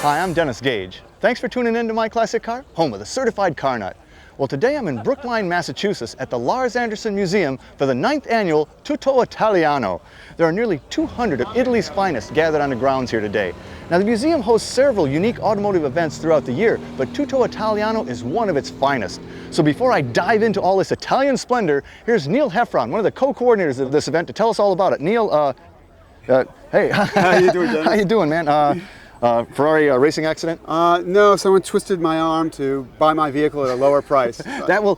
Hi, I'm Dennis Gage. Thanks for tuning in to My Classic Car, home of the certified car nut. Well, today I'm in Brookline, Massachusetts at the Larz Anderson Museum for the 9th Annual Tutto Italiano. There are nearly 200 of Italy's finest gathered on the grounds here today. Now, the museum hosts several unique automotive events throughout the year, but Tutto Italiano is one of its finest. So before I dive into all this Italian splendor, here's Neil Heffron, one of the co-coordinators of this event, to tell us all about it. Neil, hey. How you doing, Dennis? How you doing, man? Ferrari racing accident? No, someone twisted my arm to buy my vehicle at a lower price. That will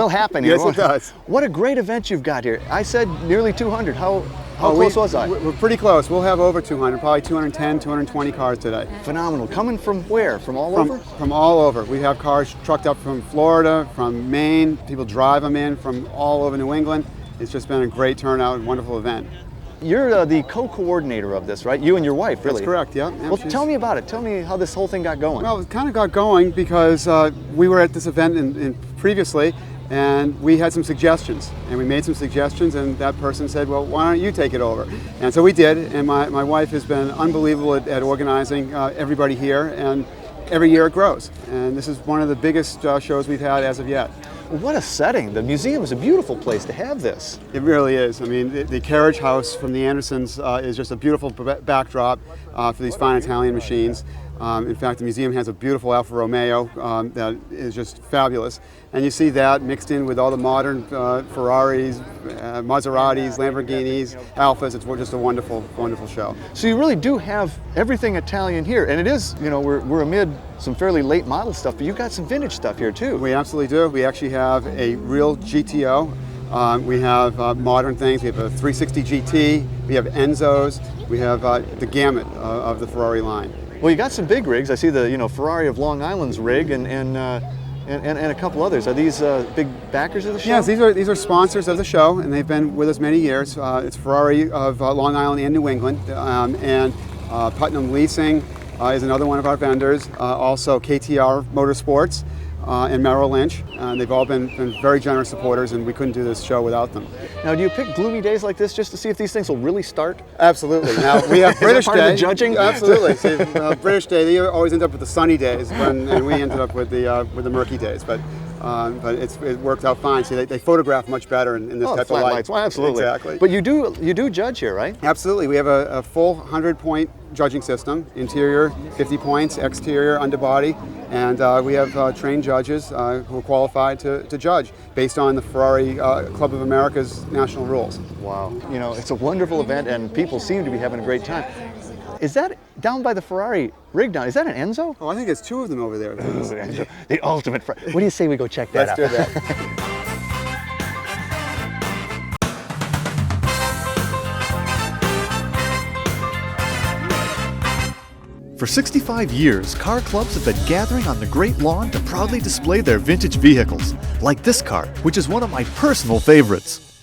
happen. Yes, it does. What a great event you've got here. I said nearly 200. How close was I? We're pretty close. We'll have over 200, probably 210, 220 cars today. Phenomenal. Coming from where? From all over? From all over. We have cars trucked up from Florida, from Maine. People drive them in from all over New England. It's just been a great turnout and wonderful event. You're the co-coordinator of this, right? You and your wife, really? That's correct, yeah. Well, tell me about it. Tell me how this whole thing got going. Well, it kind of got going because we were at this event previously, and we had some suggestions. And we made some suggestions, and that person said, well, why don't you take it over? And so we did, and my wife has been unbelievable at organizing everybody here, and every year it grows. And this is one of the biggest shows we've had as of yet. What a setting. The museum is a beautiful place to have this. It really is. I mean, the carriage house from the Andersons is just a beautiful backdrop for these fine Italian machines. In fact, the museum has a beautiful Alfa Romeo that is just fabulous. And you see that mixed in with all the modern Ferraris, Maseratis, Lamborghinis, Alfas. It's just a wonderful, wonderful show. So you really do have everything Italian here. And it is, you know, we're amid some fairly late model stuff, but you've got some vintage stuff here too. We absolutely do. We actually have a real GTO. We have modern things. We have a 360 GT. We have Enzos. We have the gamut of the Ferrari line. Well, you got some big rigs. I see the Ferrari of Long Island's rig and a couple others. Are these big backers of the show? Yes, these are sponsors of the show, and they've been with us many years. It's Ferrari of Long Island and New England, and Putnam Leasing is another one of our vendors. Also KTR Motorsports and Merrill Lynch. They've all been very generous supporters, and we couldn't do this show without them. Now, do you pick gloomy days like this just to see if these things will really start? Absolutely. Now, we have British part Day. Of the judging? Absolutely. So, British Day, they always end up with the sunny days, and we ended up with the murky days. But it worked out fine. See, they photograph much better in this type of light. Lights. Well, absolutely. Exactly. But you do judge here, right? Absolutely. We have a full 100-point judging system. Interior, 50 points. Exterior, underbody. And we have trained judges who are qualified to judge based on the Ferrari Club of America's national rules. Wow. You know, it's a wonderful event, and people seem to be having a great time. Is that down by the Ferrari rig down? Is that an Enzo? Oh, I think there's two of them over there. The ultimate. What do you say we go check that out? Let's do that. For 65 years, car clubs have been gathering on the Great Lawn to proudly display their vintage vehicles, like this car, which is one of my personal favorites.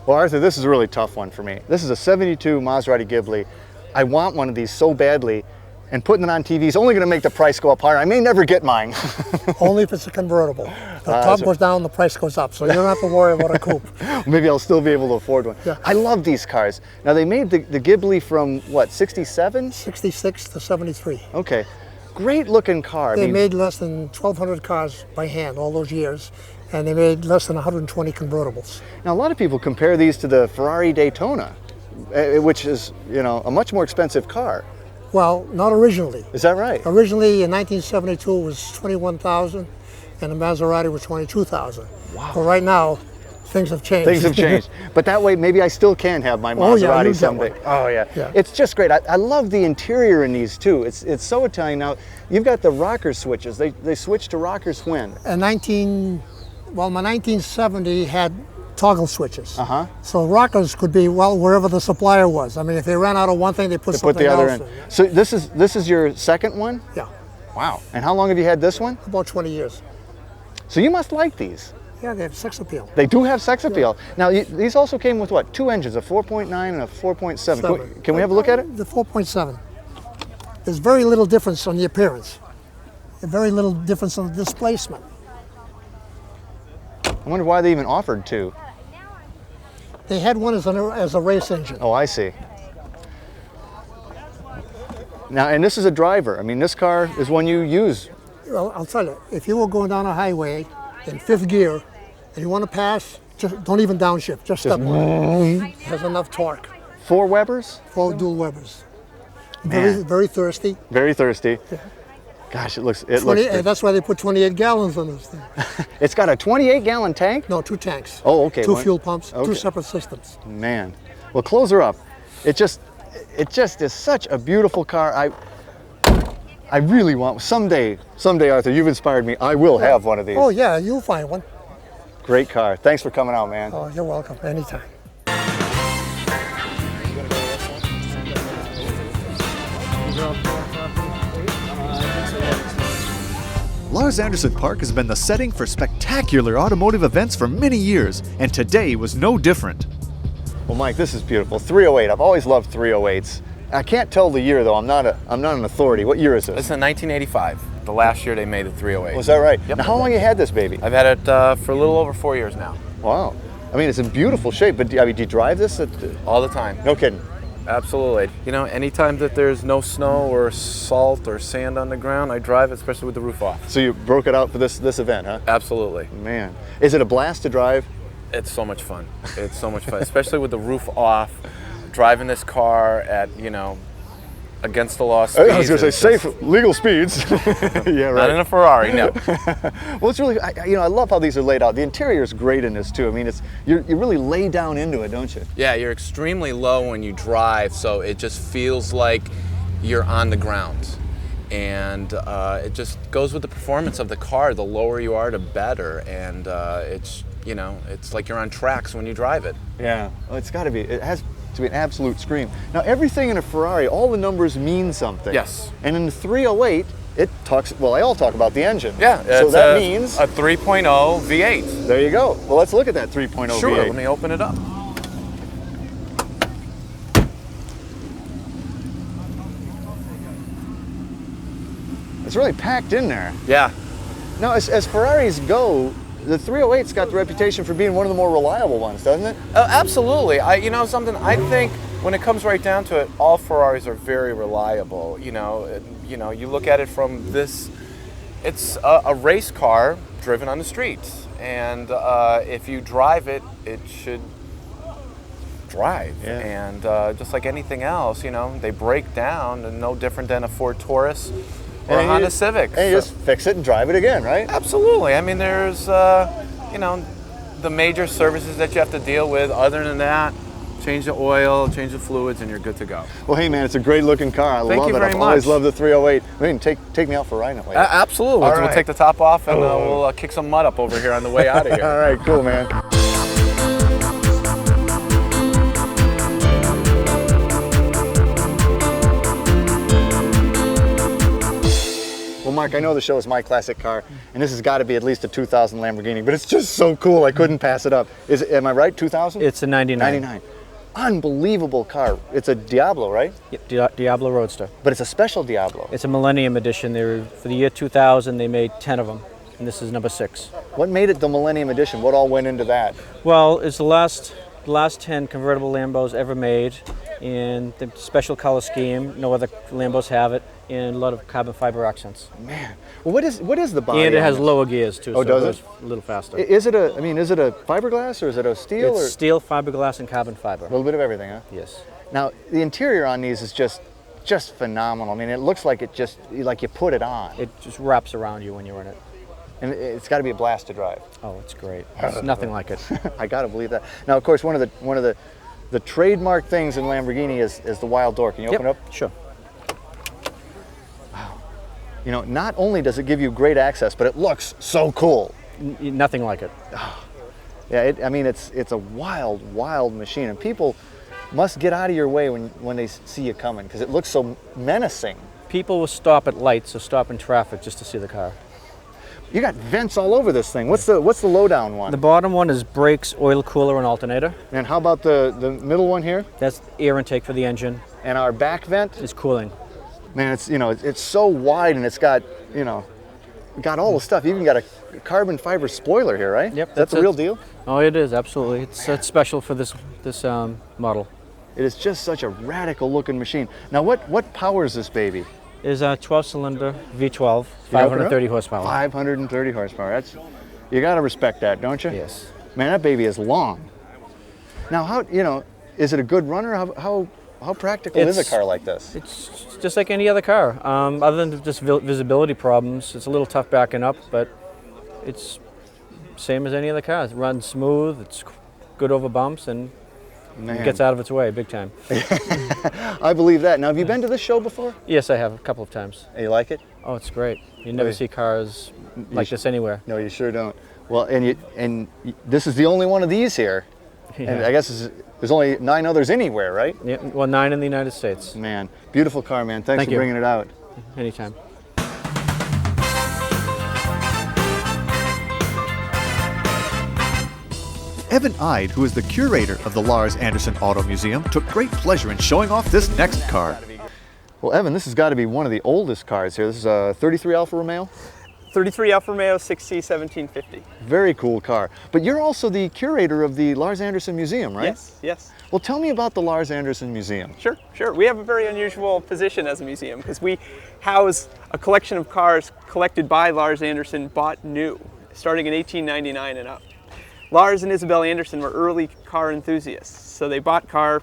Well, Arthur, this is a really tough one for me. This is a 72 Maserati Ghibli. I want one of these so badly, and putting it on TV is only going to make the price go up higher. I may never get mine. Only if it's a convertible. The top goes down, the price goes up, so you don't have to worry about a coupe. Maybe I'll still be able to afford one. Yeah. I love these cars. Now, they made the Ghibli from, what, 67? 66 to 73. Okay. Great looking car. They made less than 1,200 cars by hand all those years, and they made less than 120 convertibles. Now, a lot of people compare these to the Ferrari Daytona, which is, you know, a much more expensive car. Well, not originally. Is that right? Originally, in 1972, it was $21,000, and the Maserati was $22,000. Wow. But right now, things have changed. Things have changed. But that way, maybe I still can have my Maserati someday. Oh, yeah. It's just great. I love the interior in these, too. It's so Italian. Now, you've got the rocker switches. They switched to rockers when? My 1970 had toggle switches. Uh-huh. So rockers could be, well, wherever the supplier was. I mean, if they ran out of one thing, they put something the other else in. So this is your second one? Yeah. Wow. And how long have you had this one? About 20 years. So you must like these. Yeah, they have sex appeal. They do have sex appeal. Now, these also came with what? Two engines, a 4.9 and a 4.7. Can we have a look at it? The 4.7. There's very little difference on the appearance. And very little difference on the displacement. I wonder why they even offered two. They had one as a race engine. Oh, I see. Now, and this is a driver. I mean, this car is one you use. Well, I'll tell you, if you were going down a highway in 5th gear and you want to pass, just don't even downshift, just step on it. It has enough torque. 4 Webers? 4 dual Webers. Man. Very thirsty. Very thirsty. Gosh, it looks And that's why they put 28 gallons on this thing. It's got a 28-gallon tank? No, 2 tanks. Oh, okay. 2 fuel pumps, okay. 2 separate systems. Man. Well, close her up. It just is such a beautiful car. I really want, someday, Arthur, you've inspired me. I will have one of these. Oh yeah, you'll find one. Great car. Thanks for coming out, man. Oh, you're welcome, anytime. Larz Anderson Park has been the setting for spectacular automotive events for many years, and today was no different. Well, Mike, this is beautiful. 308. I've always loved 308s. I can't tell the year though. I'm not an authority. What year is this? This is in 1985. The last year they made the 308. Was that right? Yep. Now, how long you had this baby? I've had it for a little over 4 years now. Wow. I mean, it's in beautiful shape. But do you drive this? All the time. No kidding. Absolutely. You know, anytime that there's no snow or salt or sand on the ground, I drive it, especially with the roof off. So you broke it out for this event, huh? Absolutely. Man, is it a blast to drive? It's so much fun. It's so much fun, especially with the roof off, driving this car at, against the law speeds. I was going to say safe, legal speeds. Yeah, right. Not in a Ferrari, no. Well, it's really, I love how these are laid out. The interior is great in this too. I mean, you really lay down into it, don't you? Yeah, you're extremely low when you drive, so it just feels like you're on the ground. And it just goes with the performance of the car. The lower you are, the better. And it's like you're on tracks when you drive it. Yeah, well, it's got to be. It has to be an absolute scream. Now, everything in a Ferrari, all the numbers mean something. Yes. And in the 308, it talks. Well, they all talk about the engine. Yeah. So that means a 3.0 V8. There you go. Well, let's look at that 3.0 Sure. V8. Let me open it up. It's really packed in there. Yeah. Now, as Ferraris go, the 308's got the reputation for being one of the more reliable ones, doesn't it? Absolutely. I think when it comes right down to it, all Ferraris are very reliable. You look at it from this, it's a race car driven on the streets. And if you drive it, it should drive. Yeah. And just like anything else, they break down, and no different than a Ford Taurus or a Honda Civic. And you just fix it and drive it again, right? Absolutely. I mean, there's, the major services that you have to deal with. Other than that, change the oil, change the fluids, and you're good to go. Well, hey, man, it's a great looking car. I love it. very I've always much. loved the 308. I mean, take me out for a ride in it later. Absolutely. All We'll right. take the top off, and we'll kick some mud up over here on the way out of here. All right, cool, man. Well, Mark, I know the show is My Classic Car, and this has got to be at least a 2000 Lamborghini, but it's just so cool, I couldn't pass it up. Am I right, 2000? It's a 99. 99. Unbelievable car. It's a Diablo, right? Yep, Diablo Roadster. But it's a special Diablo. It's a Millennium Edition. For the year 2000, they made 10 of them, and this is number 6. What made it the Millennium Edition? What all went into that? Well, it's the last 10 convertible Lambos ever made, in the special color scheme. No other Lambos have it, and a lot of carbon fiber accents. Man, well, what is the body? And it on has this? lower gears too, Oh, so does it goes it? a little faster. Is it a fiberglass or is it a steel? It's or steel, fiberglass, and carbon fiber. a little bit of everything, huh? Yes. Now, the interior on these is just phenomenal. I mean, it looks like like you put it on. It just wraps around you when you're in it. And it's got to be a blast to drive. Oh, it's great. It's nothing like it. I got to believe that. Now, of course, one of the trademark things in Lamborghini is the wild door. Can you open it up? Sure. Wow. Not only does it give you great access, but it looks so cool. Nothing like it. Yeah, it's a wild, wild machine, and people must get out of your way when they see you coming because it looks so menacing. People will stop at lights or stop in traffic just to see the car. You got vents all over this thing. What's the lowdown one? The bottom one is brakes, oil cooler, and alternator. And how about the middle one here? That's air intake for the engine. And our back vent? It's cooling. Man, it's so wide and it's got got all the stuff. You even got a carbon fiber spoiler here, right? Yep, That's the real deal. Oh, it is absolutely. It's special for this model. It is just such a radical looking machine. Now what powers this baby? Is a 12-cylinder V12, You open it 530 up? horsepower. 530 horsepower. You gotta respect that, don't you? Yes. Man, that baby is long. Now how, is it a good runner? How practical is a car like this? It's just like any other car. Other than just visibility problems, it's a little tough backing up, but it's same as any other car. It runs smooth, it's good over bumps, and it gets out of its way big time. I believe that. Now, have you been to this show before? Yes, I have a couple of times. You like it? Oh, it's great. You never see cars like this anywhere. No, you sure don't. Well, and this is the only one of these here. Yeah. And I guess there's only 9 others anywhere, right? Yeah, well, 9 in the United States. Man, beautiful car, man. Thanks for bringing it out. Anytime. Evan Ide, who is the curator of the Larz Anderson Auto Museum, took great pleasure in showing off this next car. Well, Evan, this has got to be one of the oldest cars here. This is a 33 Alfa Romeo. 33 Alfa Romeo 6C 1750. Very cool car. But you're also the curator of the Larz Anderson Museum, right? Yes, yes. Well, tell me about the Larz Anderson Museum. Sure, sure. We have a very unusual position as a museum because we house a collection of cars collected by Larz Anderson, bought new, starting in 1899 and up. Larz and Isabel Anderson were early car enthusiasts, so they bought car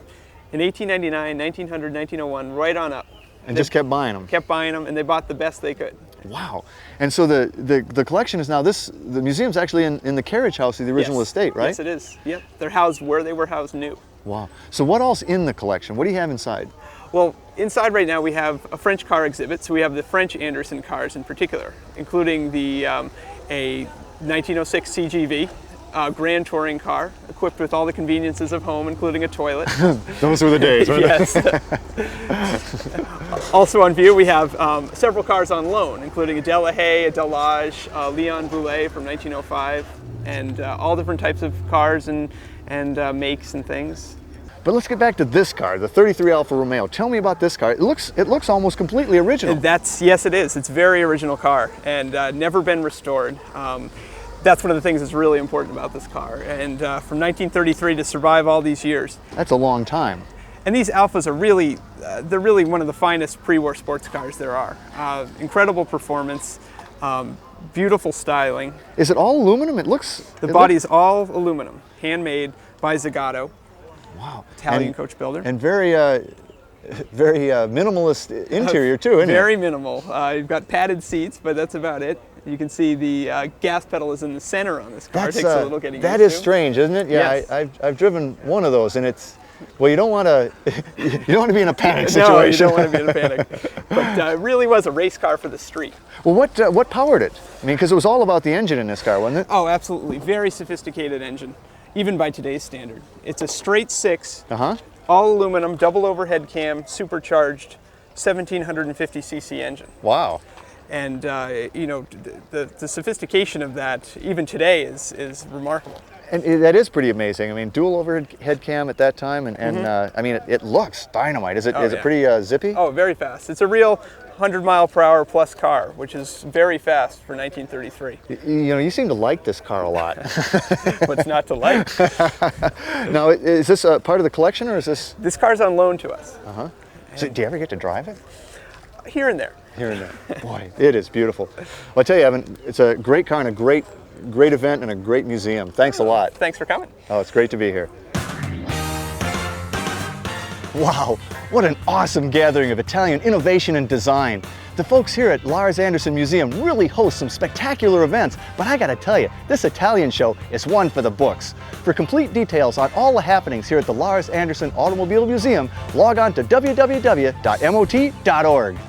in 1899, 1900, 1901, right on up. And just kept buying them. Kept buying them, and they bought the best they could. Wow. And so the collection is now the museum's actually in the carriage house of the original estate, right? Yes, it is. Yep. They're housed where they were housed new. Wow. So what else in the collection? What do you have inside? Well, inside right now we have a French car exhibit, so we have the French Anderson cars in particular, including a 1906 CGV, grand touring car, equipped with all the conveniences of home, including a toilet. Those were the days, weren't Yes. Also on view, we have several cars on loan, including a Delahaye, a Delage, a Leon Boulet from 1905, and all different types of cars and makes and things. But let's get back to this car, the 33 Alfa Romeo. Tell me about this car. It looks almost completely original. Yes, it is. It's a very original car and never been restored. That's one of the things that's really important about this car. And from 1933 to survive all these years. That's a long time. And these Alfas are really, they're really one of the finest pre-war sports cars there are. Incredible performance, beautiful styling. Is it all aluminum? The body is all aluminum, handmade by Zagato. Wow. Italian coach builder. And very minimalist interior too, isn't it? Very minimal. You've got padded seats, but that's about it. You can see the gas pedal is in the center on this car. It takes a little getting used to. That is strange, isn't it? Yeah, Yes. I've driven one of those, and it's, well, you don't want to be in a panic situation. No, you don't want to be in a panic. But it really was a race car for the street. Well, what powered it? I mean, because it was all about the engine in this car, wasn't it? Oh, absolutely. Very sophisticated engine, even by today's standard. It's a straight 6, all aluminum, double overhead cam, supercharged, 1750 cc engine. Wow. And the sophistication of that, even today, is remarkable. And that is pretty amazing. I mean, dual overhead cam at that time, and I mean, it looks dynamite. Is it pretty zippy? Oh, very fast. It's a real 100-mile-per-hour plus car, which is very fast for 1933. You seem to like this car a lot. What's not to like? Now, is this a part of the collection, or is this? This car's on loan to us. So, do you ever get to drive it? Here and there. Here and there. Boy, it is beautiful. Well, I tell you, Evan, it's a great car and a great event and a great museum. Thanks a lot. Thanks for coming. Oh, it's great to be here. Wow, what an awesome gathering of Italian innovation and design. The folks here at Larz Anderson Museum really host some spectacular events, but I gotta tell you, this Italian show is one for the books. For complete details on all the happenings here at the Larz Anderson Automobile Museum, log on to www.mot.org.